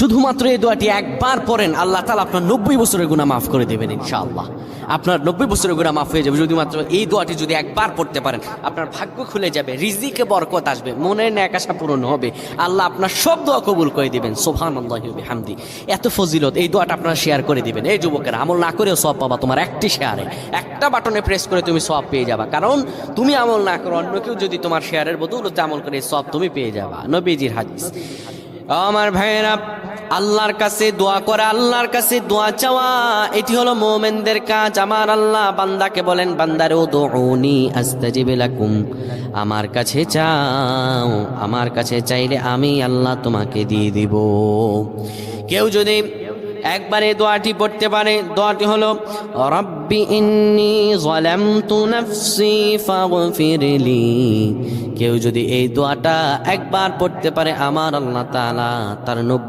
শুধুমাত্র এই দোয়াটি একবার পড়েন, আল্লাহ তাআলা আপনার 90 বছরের গুনাহ মাফ করে দেবেন ইনশাআল্লাহ। আপনার 90 বছরের গুনাহ মাফ হয়ে যাবে যদি মাত্র এই দোয়াটি যদি একবার পড়তে পারেন। আপনার ভাগ্য খুলে যাবে, রিজিকে বরকত আসবে, মনের ন্যাক আশা পূরণ হবে, আল্লাহ আপনার সব দোয়া কবুল করে দিবেন। সুবহানাল্লাহি ওয়া বিহামদি। এত ফজিলত, এই দোয়াটা আপনারা শেয়ার করে দিবেন। এই যুবকেরা, আমল না করেও সওয়াব পাবা। তোমার একটি শেয়ারে, একটা বাটনে প্রেস করে তুমি সওয়াব পেয়ে যাবা। কারণ তুমি আমল না করো, অন্য কেউ যদি তোমার শেয়ারের বদৌলতে আমল করে সওয়াব তুমি পেয়ে যাবা। নবীজির হাদিস। আমার ভাইয়েরা, আল্লাহর কাছে দোয়া করা, আল্লাহর কাছে দোয়া চাওয়া, এটি হলো মুমিনদের কাজ। আমার আল্লাহ বান্দাকে বলেন, বান্দারে উদউনি আস্তাজিব লাকুম, আমার কাছে চাও, আমার কাছে চাইলে আমি আল্লাহ তোমাকে দিয়ে দিব। কেউ যদি একবারে দোয়াটি পড়তে পারে, দোয়াটি হলো রব্বি ইন্নী যালামতু নাফসি ফাগফিরলি। কেউ যদি এই দোয়াটা একবার পড়তে পারে, আমার আল্লাহ তাআলা তার 90